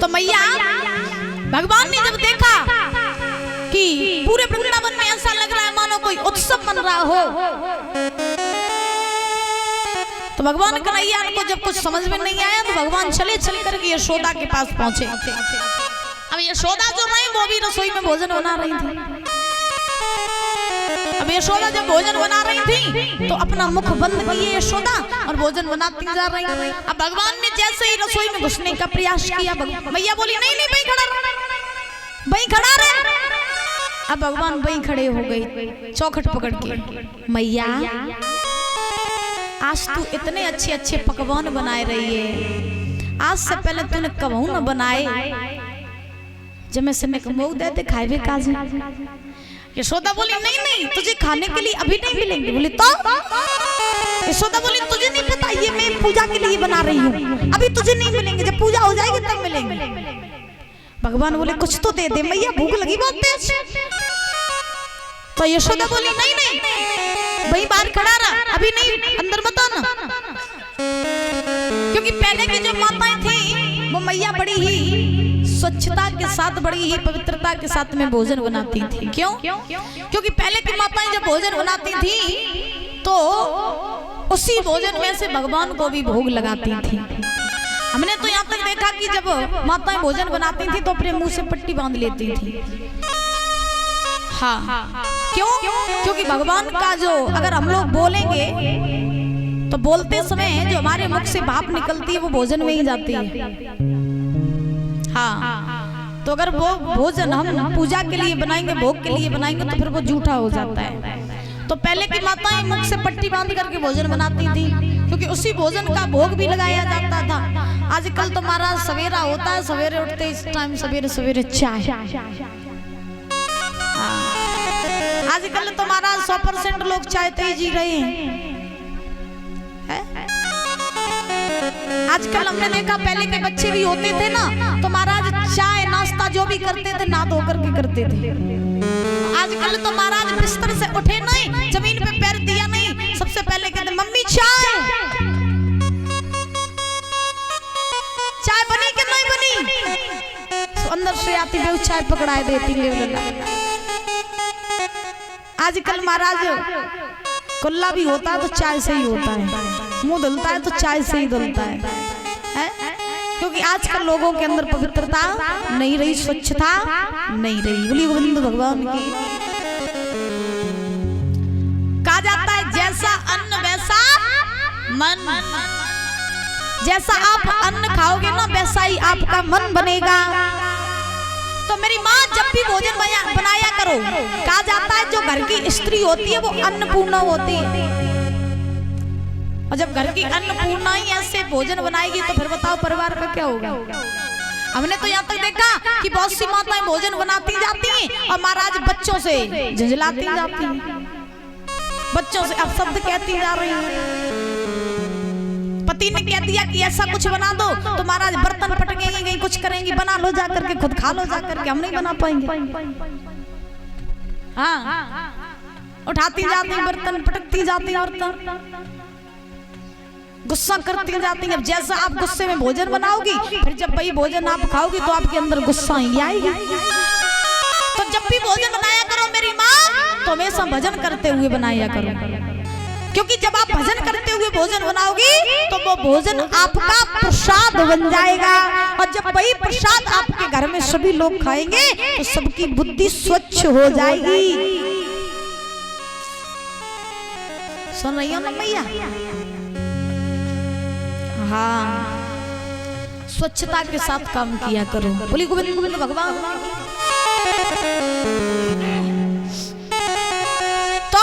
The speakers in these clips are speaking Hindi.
तो मैया भगवान ने जब देखा कि पूरे वृंदावन में ऐसा लग रहा है मानो कोई उत्सव मन रहा हो, तो भगवान कन्हैया को जब कुछ समझ में नहीं आया तो भगवान चले करके यशोदा के पास पहुंचे। अब यशोदा जो रही वो भी रसोई में भोजन बना रही थी। अब यशोदा जब भोजन बना रही थी तो अपना मुख बंद किए यशोदा और भोजन बनाती जा रही। अब भगवान ने जैसे ही रसोई में घुसने का प्रयास किया, मैया बोली नहीं नहीं वहीं खड़ा रह, वहीं खड़ा रह। अब भगवान वहीं खड़े हो गई चौखट पकड़ के, मैया आज तू इतने अच्छे अच्छे पकवान बनाए रही है, आज से पहले तूने कबहू न बनाए, जब मैं से मऊ दे दे खाए काज। यशोदा बोली नहीं नहीं तुझे खाने के लिए अभी नहीं मिलेंगे। बोली तो यशोदा बोली तुझे नहीं पता ये मैं पूजा के लिए बना रही हूँ, अभी तुझे नहीं मिलेंगे, जब पूजा हो जाएगी तब मिलेंगे। भगवान बोले कुछ तो दे दे मैया, भूख लगी बहुत तेज। तो यशोदा बोली नहीं नहीं वही बाहर खड़ा रहा, अभी नहीं अंदर मत आना। क्योंकि पहले की जो माताएं थी वो मैया बड़ी ही स्वच्छता के साथ, बड़ी ही पवित्रता के साथ में भोजन बनाती थी। क्यों? क्योंकि पहले की माताएं जब भोजन बनाती थी तो उसी भोजन में से भगवान को भी भोग लगाती थी। हमने तो यहाँ तक देखा कि जब माताएं भोजन बनाती थी तो अपने मुंह से पट्टी बांध लेती थी। हाँ, क्यों? क्योंकि भगवान का जो अगर हम लोग बोलेंगे तो बोलते समय जो हमारे मुख से भाप निकलती है वो भोजन में ही जाती है। हाँ, तो अगर वो भोजन हम पूजा के लिए बनाएंगे, भोग के लिए बनाएंगे तो फिर वो झूठा हो जाता है। तो पहले की माताएं मुख से पट्टी बांध करके भोजन बनाती थी क्योंकि उसी भोजन का भोग भी लगाया जाता था। आजकल तो हमारा सवेरा होता है, सवेरे उठते इस टाइम सवेरे सवेरे चाय। आजकल तो हमारा 100% लोग चाय तो ही जी रहे हैं। आजकल हमने देखा पहले के बच्चे भी होते थे ना तो महाराज चाय नाश्ता जो भी करते थे ना धो करके करते थे। आजकल तो महाराज बिस्तर से उठे नहीं, जमीन पे पैर दिया नहीं, सबसे पहले कहते मम्मी चाय, चाय बनी कि नहीं बनी, तो अंदर से आती है चाय पकड़ाए देती। आजकल महाराज कुल्ला भी होता है तो चाय से ही होता है, मुंह धुलता है तो चाय से ही धुलता है। क्योंकि आजकल लोगों के अंदर पवित्रता नहीं रही, स्वच्छता नहीं रही। बोलिए गोविंद भगवान की। कहा जाता है जैसा अन्न वैसा मन, जैसा आप अन्न खाओगे ना वैसा ही आपका मन बनेगा। तो मेरी माँ जब भी भोजन बनाया करो, कहा जाता है जो घर की स्त्री होती है वो अन्नपूर्णा होती है, और जब घर की अन्नपूर्णा ही ऐसे भोजन बनाएगी तो फिर बताओ परिवार का क्या होगा। हमने तो यहाँ तक देखा कि बहुत सी माताएं भोजन बनाती जाती हैं और महाराज बच्चों से झंझलाती जाती हैं, बच्चों से अपशब्द कहती जा रही हैं। पति ने कह दिया कि ऐसा कुछ बना दो तो महाराज बर्तन पटकेंगे, कुछ करेंगी, बना लो जा करके, खुद खा लो जा करके, हम नहीं बना पाएंगे। हाँ, उठाती जाती बर्तन, पटकती जाती औरतें, गुस्सा करती जाती हैं। जैसा आप गुस्से में भोजन बनाओगी फिर जब वही भोजन आप खाओगी तो आपके अंदर गुस्सा ही आएगी। तो जब भी भोजन बनाया करो मेरी माँ तो हमेशा भजन करते हुए बनाया करो, क्योंकि जब आप भजन करते हुए भोजन बनाओगी तो वो भोजन आपका प्रसाद बन जाएगा, और जब वही प्रसाद आपके घर में सभी लोग खाएंगे तो सबकी बुद्धि स्वच्छ हो जाएगी। सुन रही हो ना मैया? हाँ, स्वच्छता के साथ काम किया करो। बोली गोविंद गोविंद भगवान। तो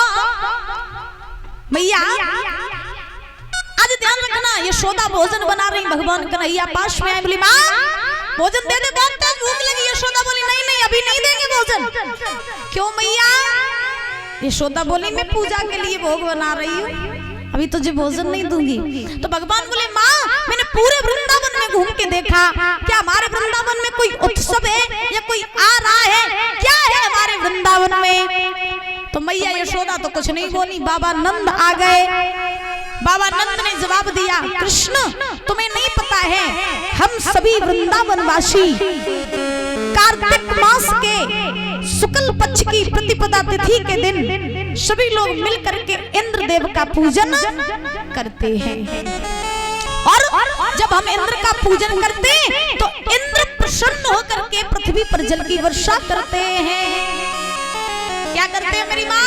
मैया आज ध्यान रखना, यशोदा भोजन बना रही, भगवान कन्हैया पास में आए, बोली माँ भोजन दे दे, बहुत तेज भूख लगी। यशोदा बोली नहीं नहीं अभी नहीं देंगे भोजन। क्यों मैया? यशोदा बोली मैं पूजा के लिए भोग बना रही हूँ, अभी तुझे भोजन नहीं दूंगी। तो भगवान बोले माँ मैंने पूरे वृंदावन में घूम के देखा, क्या हमारे वृंदावन में कोई उत्सव है या कोई आ रहा है, क्या है हमारे वृंदावन में? तो मैया यशोदा तो कुछ नहीं बोली। बाबा नंद आ गए, बाबा नंद ने जवाब दिया, कृष्ण तुम्हें नहीं पता है, हम सभी वृंदावनवासी कार्तिक मास के शुक्ल पक्ष की प्रतिपदा तिथि के दिन सभी लोग मिलकर के इंद्र देव का पूजन करते हैं। और जब हम इंद्र का पूजन करते हैं तो इंद्र प्रसन्न होकर के पृथ्वी पर जल की वर्षा करते हैं। क्या करते हैं मेरी माँ?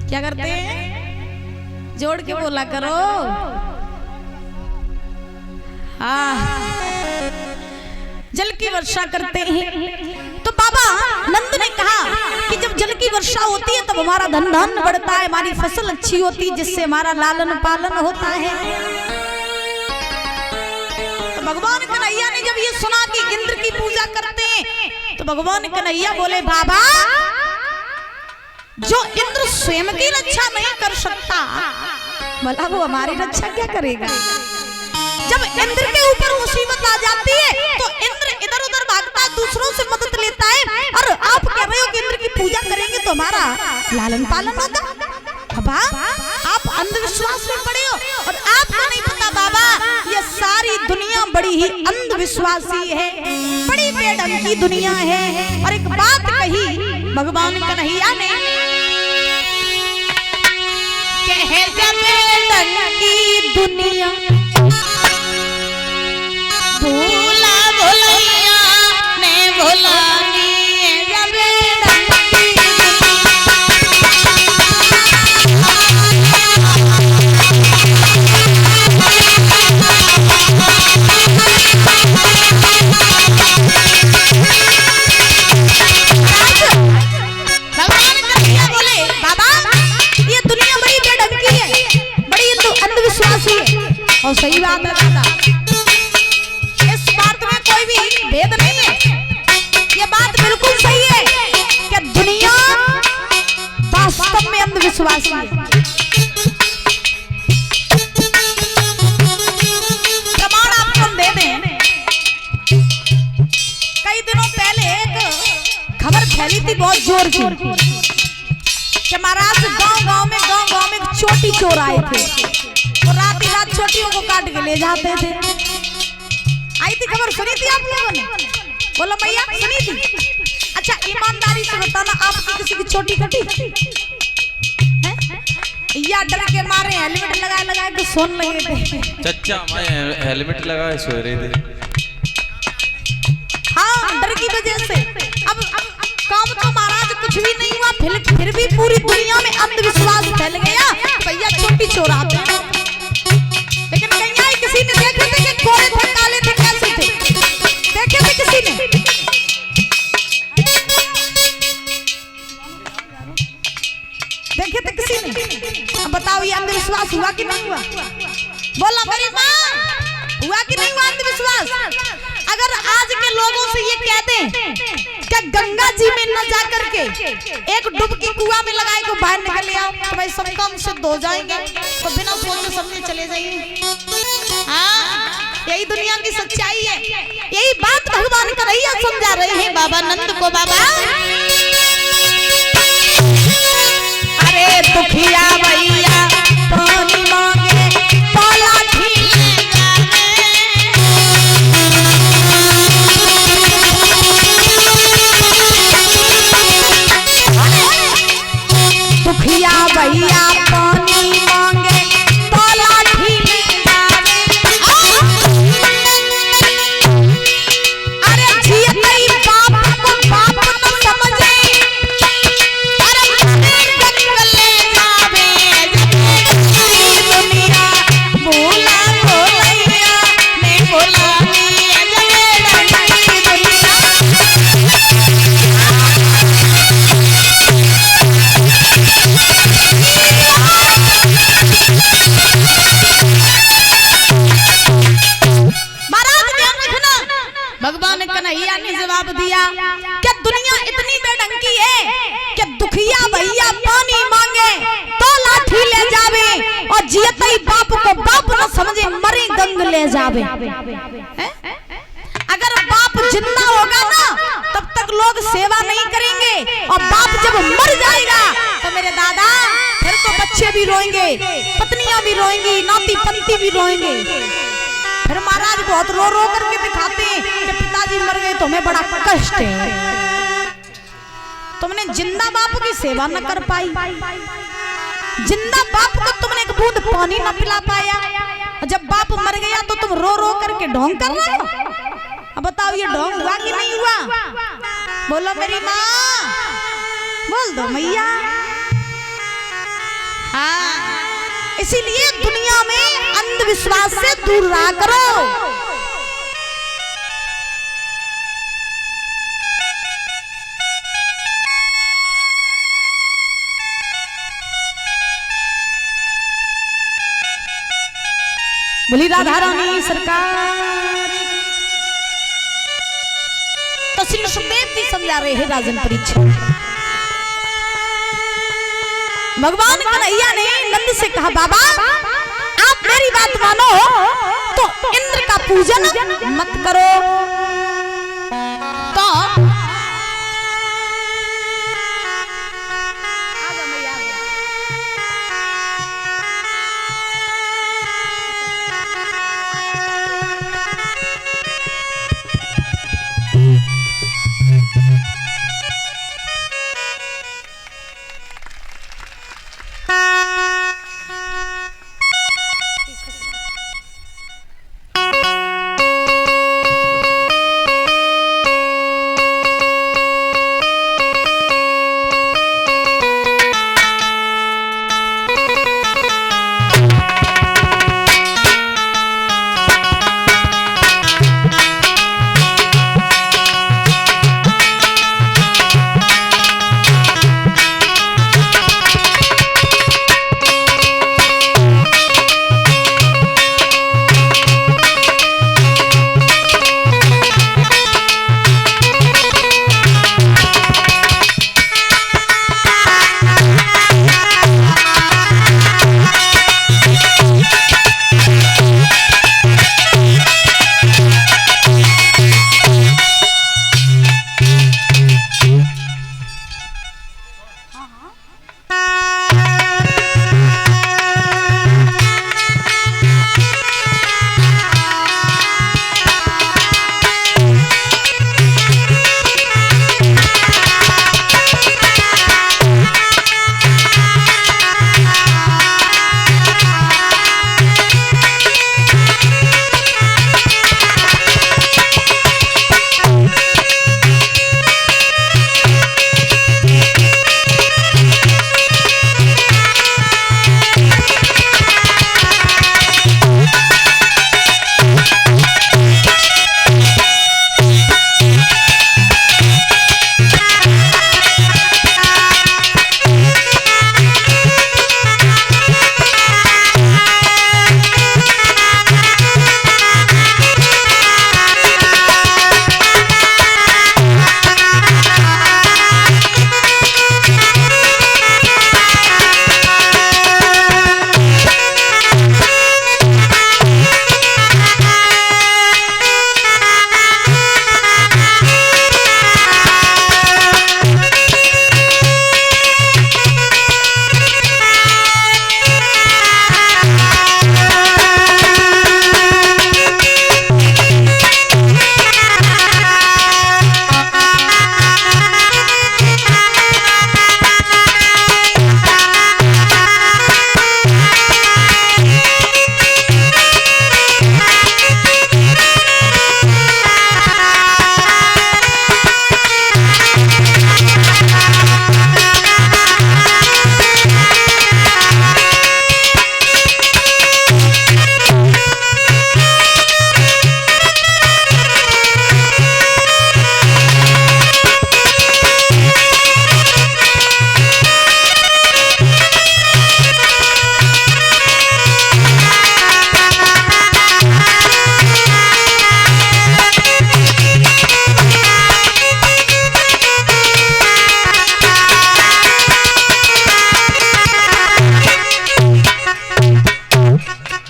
क्या करते हैं? जोड़ के बोला करो। हाँ, जल की वर्षा करते हैं। तो बाबा नंद ने कहा कि जब जल की वर्षा होती है तब हमारा धन धान्य बढ़ता है, हमारी फसल अच्छी होती है, जिससे हमारा लालन पालन होता है। तो भगवान कन्हैया ने जब ये सुना कि इंद्र की पूजा करते हैं तो भगवान कन्हैया बोले, बाबा जो इंद्र स्वयं की रक्षा नहीं कर सकता, भला वो हमारी रक्षा क्या करेगा? जब इंद्र के ऊपर मुसीबत आ जाती है तो इंद्र इधर उधर भागता है, दूसरों से मदद लेता है। और आप कह रहे हो कि इंद्र की पूजा करेंगे तो हमारा लालन पालन होगा। बाबा आप अंधविश्वास में पड़े हो और आपको नहीं पता बाबा, ये सारी दुनिया बड़ी ही अंधविश्वासी है, बड़ी बेढंग की दुनिया है। और एक बात कही भगवान कन्हैया ने, कहे जब बेढंग की दुनिया भोला भोलैया ने भोलानी जब बेढंग की भगवान कन्हैया बोले, बाबा ये दुनिया बड़ी बेढंग की है, बड़ी अंधविश्वासी है। और सही बात है दादा, भेद नहीं है, ये बात बिल्कुल सही है कि दुनिया वास्तव में अंधविश्वासी है। प्रमाण आपको हम दे दें, कई दिनों पहले एक खबर फैली थी बहुत जोर की कि महाराज गांव गांव में चोटी चोर आए थे और रात ही रात चोटियों को काट के ले जाते थे। आई थी खबर, सुनी थी आप लोगों ने? बोलो भैया सुनी थी? अच्छा ईमानदारी से बताना, आपकी किसी की चोटी कटी है? या डर के मारे हेलमेट लगा के सोन लगे थे? चचा मैं हेलमेट लगाए सो रहे थे। हाँ, डर की वजह से। अब काम तो महाराज कुछ भी नहीं हुआ, फिर भी पूरी दुनिया में अंधविश्वास फैल गया, भैया चोटी चोराते हैं। लेकिन कहीं किसी ने देखे थे कि गोरे थे काले थे कैसे थे? देखे थे किसी ने? देखे थे किसी ने? अब बताओ ये अंधविश्वास हुआ कि नहीं हुआ? बोला मेरी माँ, हुआ कि नहीं हुआ अंधविश्वास? अगर आज के लोगों से ये कह दें कि गंगा जी में न जाकर के एक डुबकी कुआं में लगाए को बाहर निकल आओ तो भाई सब काम सिद्ध हो जाएंगे, तो बिना सोचे समझे चले जाइए। हाँ, यही दुनिया की सच्चाई है। यही बात भगवान कन्हैया समझा रहे हैं बाबा नंद को। बाबा अरे दुखिया भैया पानी मांगे तो लाठी दुखिया भैया पानी मांगे तो लाठी ले जावे। अरे जिया कई बाप को बाप न समझे, अरे गंग ले जावे। दुनिया भोला भोलैया ने भोलानी जगेड़ा की दुनिया। भगवान कन्हैया ने जवाब दिया कि दुनिया इतनी बेढंगी है कि दुखिया भैया पानी मांगे तो लाठी ले जावे और जियते ही बाप को बाप न समझे मरे गंग ले जावे। अगर बाप जिंदा होगा ना तब तक लोग सेवा नहीं करेंगे और बाप जब मर जाएगा तो मेरे दादा फिर बच्चे भी रोएंगे, पत्नियां भी रोएंगी, नाती पंती भी रोएंगे। फिर महाराज बहुत रो रो करके दिखाते हैं कि पिताजी मर गए तो हमें बड़ा कष्ट है। तुमने जिंदा बाप की सेवा न कर पाई, जिंदा बाप को तुमने एक बूंद पानी न पिला पाया, जब बाप मर गया तो तुम रो रो करके ढोंग कर रहे हो। अब बताओ ये ढोंग हुआ कि नहीं हुआ? बोलो मेरी माँ, बोल दो मैया। हाँ, इसीलिए दुनिया में अंधविश्वास से दूर रहा करो। बोली राधा रानी सरकार। तो श्री सुखदेव जी समझा रहे हैं राजन परीक्षा। भगवान कन्हैया ने नंद से कहा बाबा आप मेरी बात मानो तो इंद्र का पूजन मत करो। तो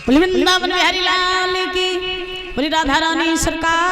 वृंदावन बिहारी लाल की, बोली राधा रानी सरकार।